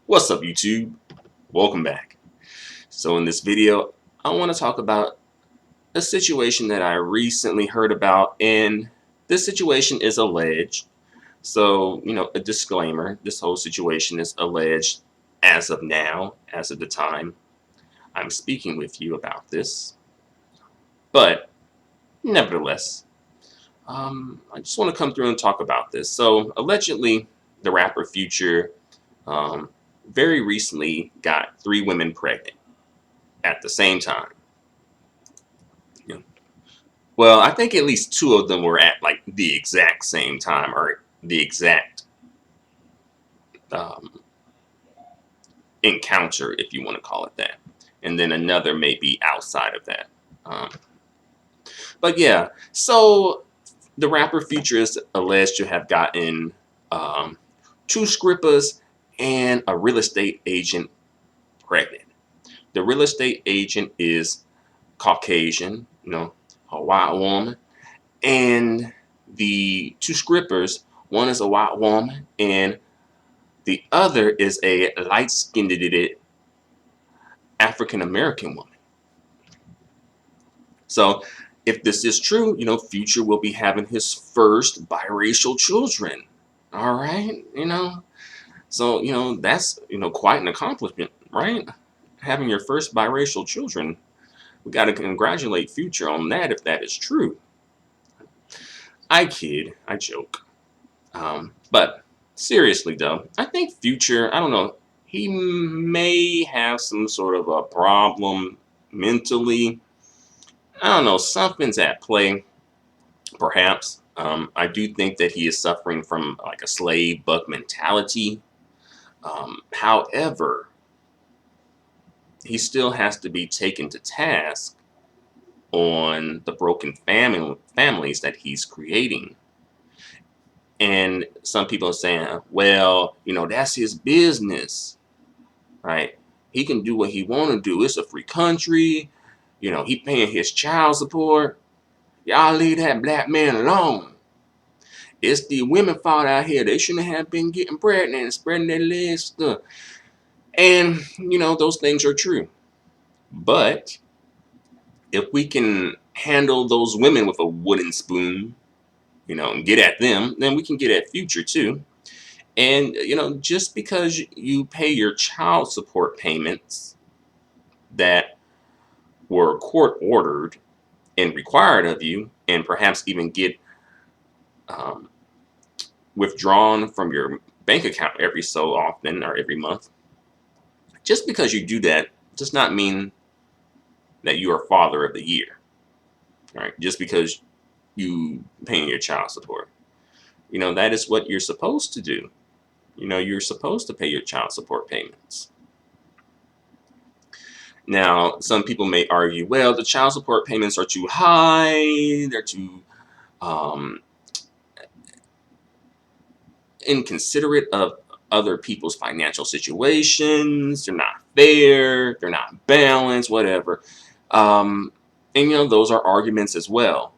What's up, YouTube? Welcome back. So in this video, I want to talk about a situation that I recently heard about, and this situation is alleged. So, a disclaimer, this whole situation is alleged as of now, as of the time I'm speaking with you about this. But nevertheless, I just want to come through and talk about this. So allegedly, the rapper Future um, very recently got 3 women pregnant at the same time. Yeah. Well, I think at least 2 of them were at like the exact same time, or the exact um, encounter, if you want to call it that. And then another may be outside of that. Um, but yeah, so the rapper Future is alleged to have gotten 2 strippers and a real estate agent pregnant. The real estate agent is Caucasian, a white woman, and the 2 strippers, one is a white woman and the other is a light-skinned African American woman. So if this is true, Future will be having his first biracial children. All right, so that's quite an accomplishment, right? Having your first biracial children. We got to congratulate Future on that if that is true. I kid, I joke. But seriously though, I think Future, I don't know, he may have some sort of a problem mentally. I don't know, something's at play, perhaps. I do think that he is suffering from like a slave bug mentality. However, he still has to be taken to task on the broken families that he's creating. And some people are saying, well, that's his business, right? He can do what he want to do. It's a free country. He paying his child support. Y'all leave that black man alone. It's the women fault out here. They shouldn't have been getting pregnant and spreading their legs stuff. And, those things are true. But if we can handle those women with a wooden spoon, and get at them, then we can get at Future too. And, just because you pay your child support payments that were court ordered and required of you, and perhaps even get um, withdrawn from your bank account every so often or every month, just because you do that does not mean that you are father of the year, right? Just because you paying your child support. That is what you're supposed to do. You're supposed to pay your child support payments. Now, some people may argue, well, the child support payments are too high, they're too inconsiderate of other people's financial situations, they're not fair, they're not balanced, whatever. And, those are arguments as well.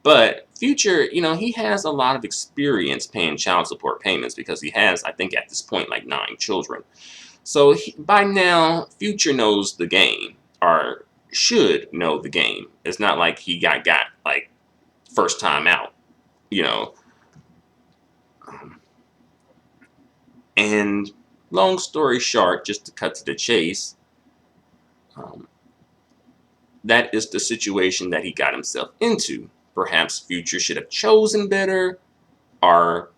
But Future, he has a lot of experience paying child support payments because he has, I think at this point, like 9 children. So by now, Future knows the game, or should know the game. It's not like he got like first time out, And long story short, just to cut to the chase, that is the situation that he got himself into. Perhaps Future should have chosen better, or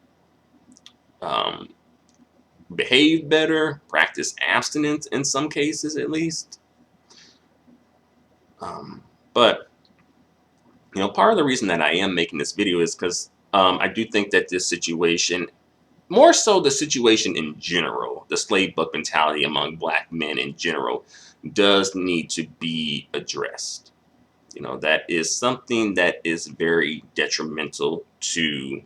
behaved better, practice abstinence in some cases at least. But part of the reason that I am making this video is because I do think that this situation, more so the situation in general, the slave bug mentality among black men in general, does need to be addressed. That is something that is very detrimental to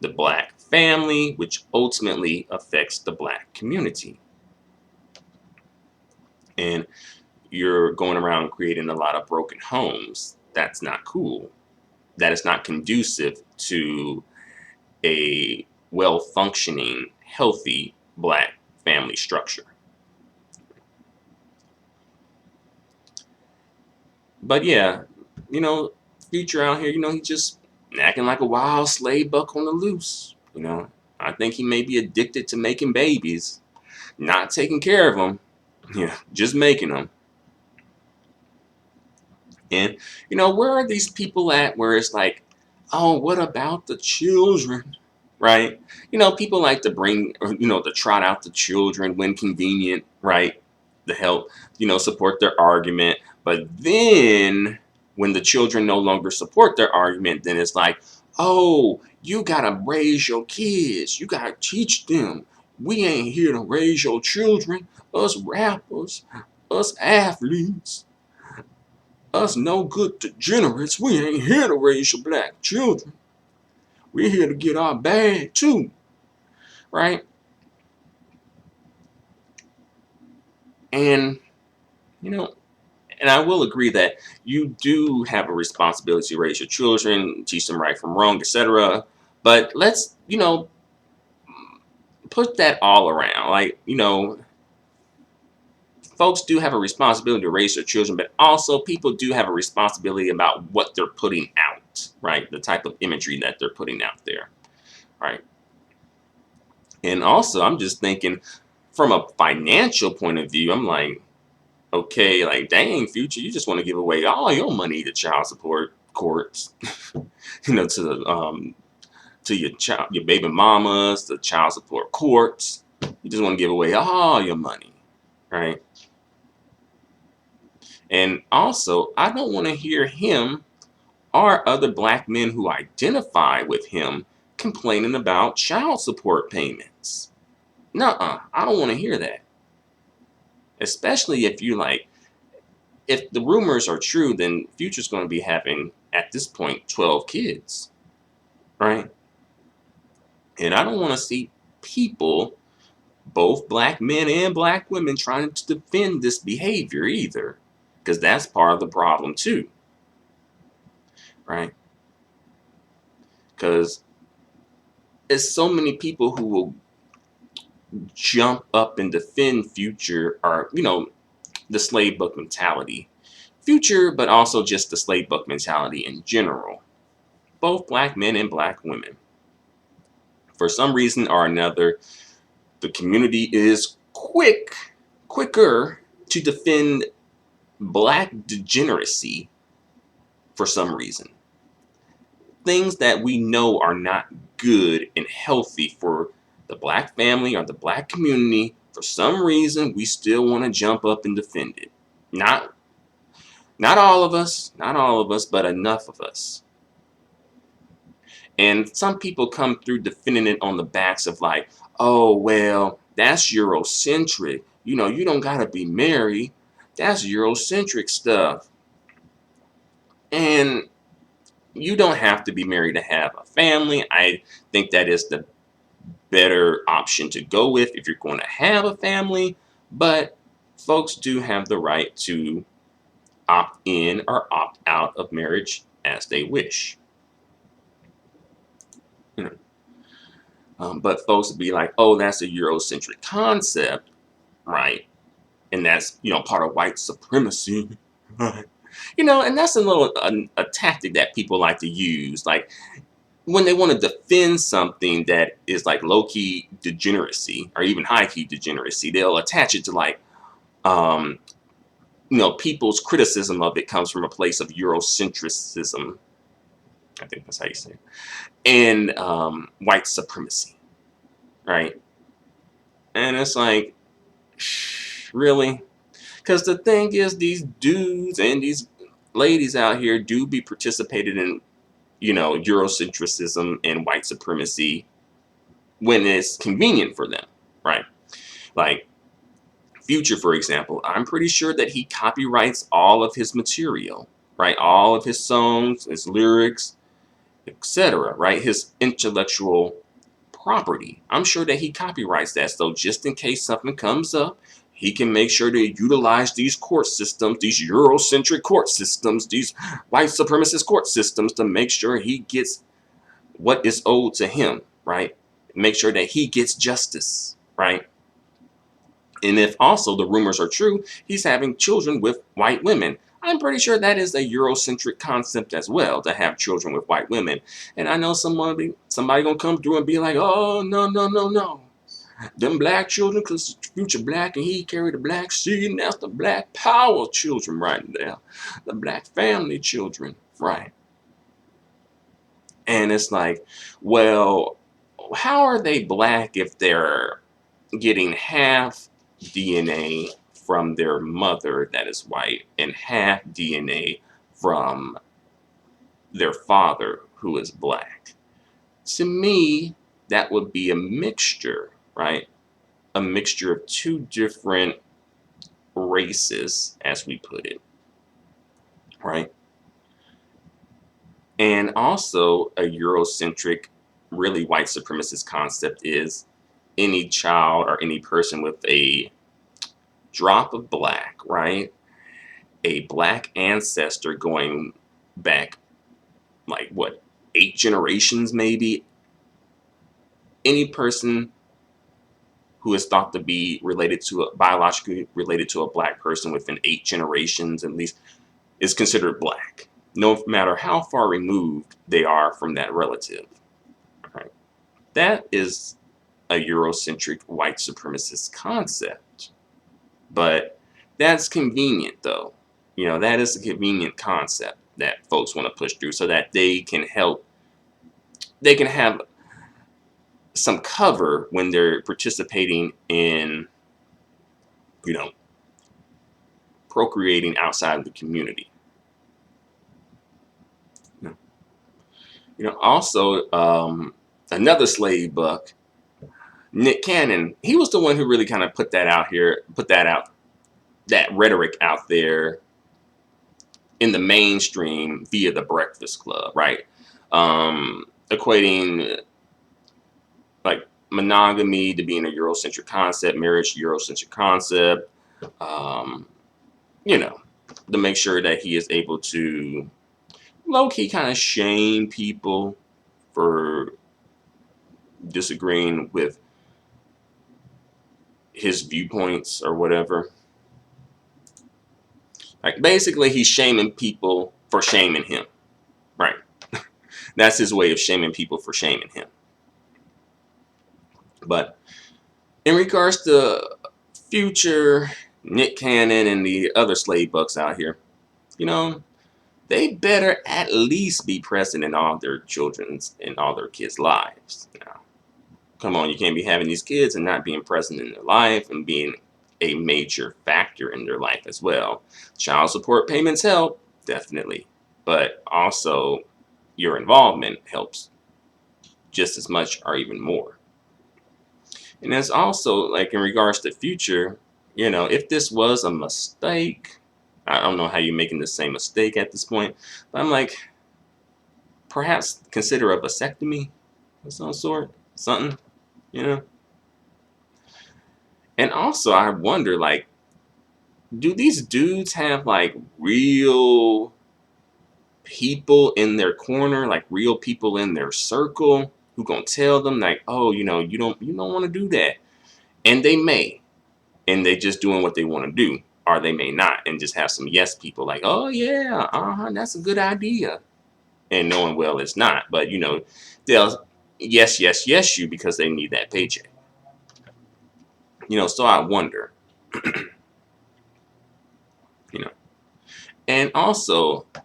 the black family, which ultimately affects the black community. And you're going around creating a lot of broken homes. That's not cool. That is not conducive to a well-functioning, healthy black family structure. But yeah, you know, Future out here, he just acting like a wild slave buck on the loose. I think he may be addicted to making babies, not taking care of them, yeah, just making them. And where are these people at? Where it's like, oh, what about the children, right? People like to bring, to trot out the children when convenient, right? To help, support their argument. But then when the children no longer support their argument, then it's like, oh, you gotta raise your kids. You gotta teach them. We ain't here to raise your children. Us rappers, us athletes, us no good degenerates. We ain't here to raise your black children. We're here to get our bag too, right? And and I will agree that you do have a responsibility to raise your children, teach them right from wrong, etc. But let's, put that all around. Like, folks do have a responsibility to raise their children, but also people do have a responsibility about what they're putting out, right? The type of imagery that they're putting out there, right? And also, I'm just thinking from a financial point of view, I'm like, okay, like, dang, Future, you just want to give away all your money to child support courts, to your baby mamas, the child support courts. You just want to give away all your money, right? And also, I don't want to hear him or other black men who identify with him complaining about child support payments. Nuh-uh, I don't want to hear that. Especially if if the rumors are true, then Future's going to be having, at this point, 12 kids, right? And I don't want to see people, both black men and black women, trying to defend this behavior either, because that's part of the problem too, right? Because there's so many people who will jump up and defend Future, or the Slavebug mentality. Future, but also just the Slavebug mentality in general. Both black men and black women. For some reason or another, the community is quicker to defend black degeneracy for some reason. Things that we know are not good and healthy for the black family or the black community, for some reason, we still want to jump up and defend it. Not all of us, but enough of us. And some people come through defending it on the backs of like, oh, well, that's Eurocentric. You don't got to be married. That's Eurocentric stuff. And you don't have to be married to have a family. I think that is the better option to go with if you're going to have a family. But folks do have the right to opt in or opt out of marriage as they wish. But folks would be like, oh, that's a Eurocentric concept, right? And that's, part of white supremacy. And that's a tactic that people like to use. Like, when they want to defend something that is like low-key degeneracy or even high-key degeneracy, they'll attach it to like, people's criticism of it comes from a place of Eurocentricism. I think that's how you say it. And white supremacy, right? And it's like, really? Because the thing is, these dudes and these ladies out here do be participated in, Eurocentricism and white supremacy when it's convenient for them, right? Like Future, for example, I'm pretty sure that he copyrights all of his material, right? All of his songs, his lyrics, etc., right? His intellectual property. I'm sure that he copyrights that. So just in case something comes up, he can make sure to utilize these court systems, these Eurocentric court systems, these white supremacist court systems to make sure he gets what is owed to him, right? make sure that he gets justice, right? And if also the rumors are true, he's having children with white women. I'm pretty sure that is a Eurocentric concept as well, to have children with white women. And I know somebody gonna come through and be like, oh, no, no, no, no. Them black children, because future black and he carried the black seed, and that's the black power children right there. The black family children, right? And it's like, well, how are they black if they're getting half DNA from their mother that is white and half DNA from their father who is black? To me, that would be a mixture, right? A mixture of two different races, as we put it, right? And also a Eurocentric, really white supremacist concept is any child or any person with a drop of black, right? A black ancestor going back, like what, 8 generations maybe? Any person who is thought to be biologically related to a black person within 8 generations at least is considered black, no matter how far removed they are from that relative. Right? That is a Eurocentric white supremacist concept. But that's convenient, though. That is a convenient concept that folks want to push through so that they can have some cover when they're participating in, procreating outside of the community. Also, another slave buck, Nick Cannon, he was the one who really kind of put that rhetoric out there in the mainstream via the Breakfast Club, right? Equating like monogamy to being a Eurocentric concept, marriage Eurocentric concept, to make sure that he is able to low-key kind of shame people for disagreeing with his viewpoints or whatever. Like, basically, he's shaming people for shaming him, right? That's his way of shaming people for shaming him. But in regards to Future, Nick Cannon, and the other slave bucks out here, they better at least be present in all their children's and all their kids' lives. Now, come on, you can't be having these kids and not being present in their life and being a major factor in their life as well. Child support payments help, definitely, but also your involvement helps just as much or even more. And it's also like in regards to Future, if this was a mistake, I don't know how you're making the same mistake at this point, but I'm like, perhaps consider a vasectomy of some sort, something, And also, I wonder, like, do these dudes have like real people in their corner, like real people in their circle who gonna tell them like, oh, you don't want to do that, and they may, and they just doing what they want to do, or they may not, and just have some yes people like, oh yeah, that's a good idea, and knowing well it's not, but they'll yes you because they need that paycheck. So I wonder, and also, I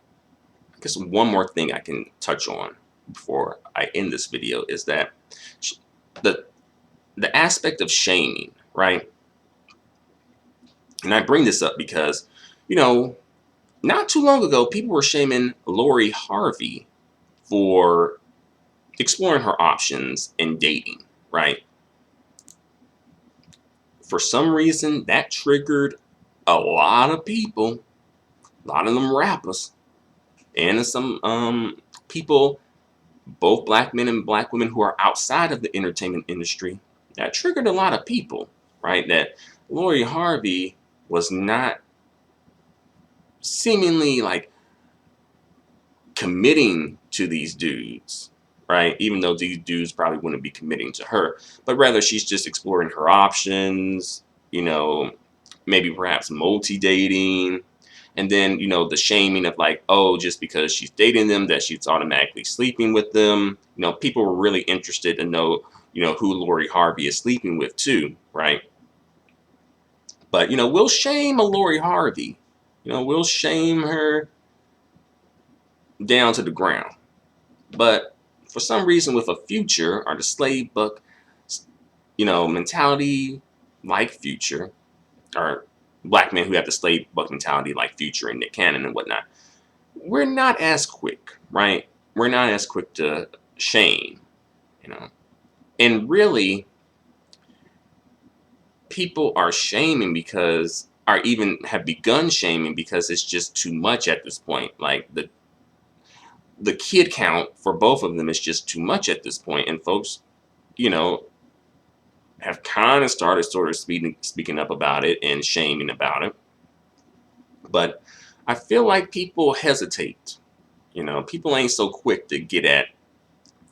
guess one more thing I can touch on before I end this video is that the aspect of shaming, right? And I bring this up because, not too long ago, people were shaming Lori Harvey for exploring her options in dating, right? For some reason, that triggered a lot of people, a lot of them rappers, and some people, both black men and black women who are outside of the entertainment industry. That triggered a lot of people, right? That Lori Harvey was not seemingly like committing to these dudes, right? Even though these dudes probably wouldn't be committing to her, but rather she's just exploring her options, you know, maybe perhaps multi-dating. And then, the shaming of like, oh, just because she's dating them, that she's automatically sleeping with them. People were really interested to know, who Lori Harvey is sleeping with too, right? But, we'll shame a Lori Harvey. We'll shame her down to the ground. But for some reason with a Future or the Slavebug, mentality like Future, or black men who have the Slavebug mentality like Future and Nick Cannon and whatnot, we're not as quick, right? We're not as quick to shame, And really, people are shaming because, or even have begun shaming because it's just too much at this point. Like the kid count for both of them is just too much at this point, and folks, you know, have kind of started sort of speaking up about it and shaming about it. But I feel like people hesitate. People ain't so quick to get at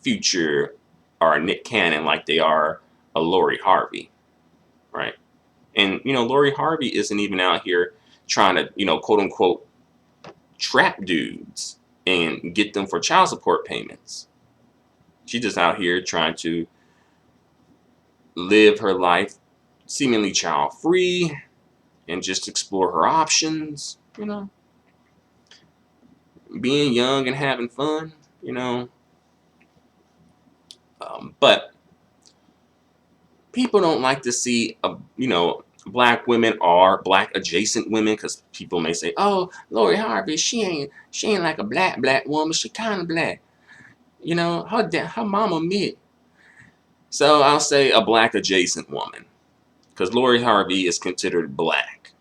Future or Nick Cannon like they are a Lori Harvey, right? And Lori Harvey isn't even out here trying to, quote unquote, trap dudes and get them for child support payments. She's just out here trying to live her life seemingly child free and just explore her options, being young and having fun, but people don't like to see, black women or black adjacent women, because people may say, "Oh, Lori Harvey, she ain't like a black woman. She kind of black, her mama mid." So I'll say a black adjacent woman, because Lori Harvey is considered black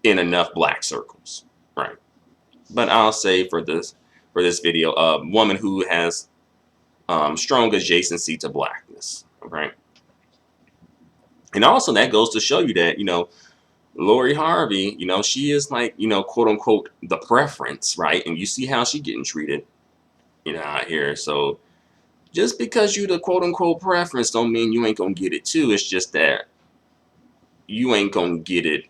in enough black circles, right? But I'll say for this video, a woman who has strong adjacency to blackness, right? And also that goes to show you that, Lori Harvey, she is like, quote unquote, the preference, right? And you see how she getting treated, out here. So just because you the quote unquote preference don't mean you ain't gonna get it too. It's just that you ain't gonna get it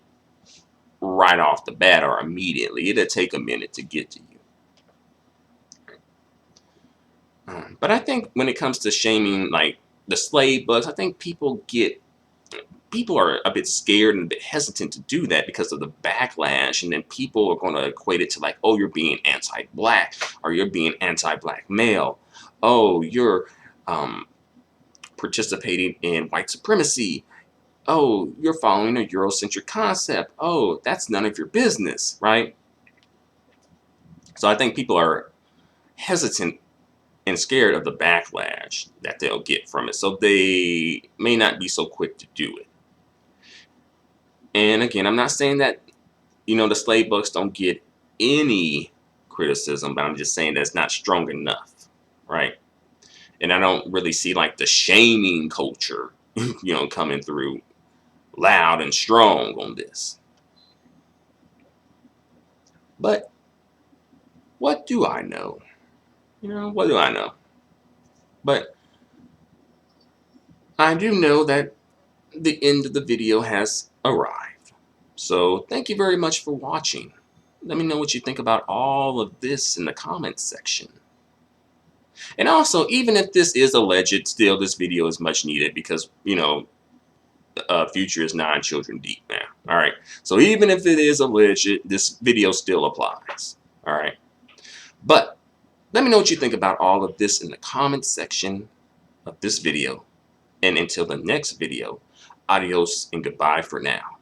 right off the bat or immediately. It'll take a minute to get to you. But I think when it comes to shaming like the slave bugs, I think people are a bit scared and a bit hesitant to do that because of the backlash, and then people are going to equate it to like, oh, you're being anti-black, or you're being anti-black male, oh, you're participating in white supremacy, oh, you're following a Eurocentric concept, oh, that's none of your business, right? So I think people are hesitant and scared of the backlash that they'll get from it, so they may not be so quick to do it. And again, I'm not saying that, the slave bugs don't get any criticism, but I'm just saying that it's not strong enough, right? And I don't really see like the shaming culture, coming through loud and strong on this. But what do I know? What do I know? But I do know that the end of the video has arrived. So thank you very much for watching. Let me know what you think about all of this in the comments section. And also, even if this is alleged, still this video is much needed because, Future is 9 children deep now. All right. So even if it is alleged, this video still applies. All right. But let me know what you think about all of this in the comments section of this video. And until the next video, adios and goodbye for now.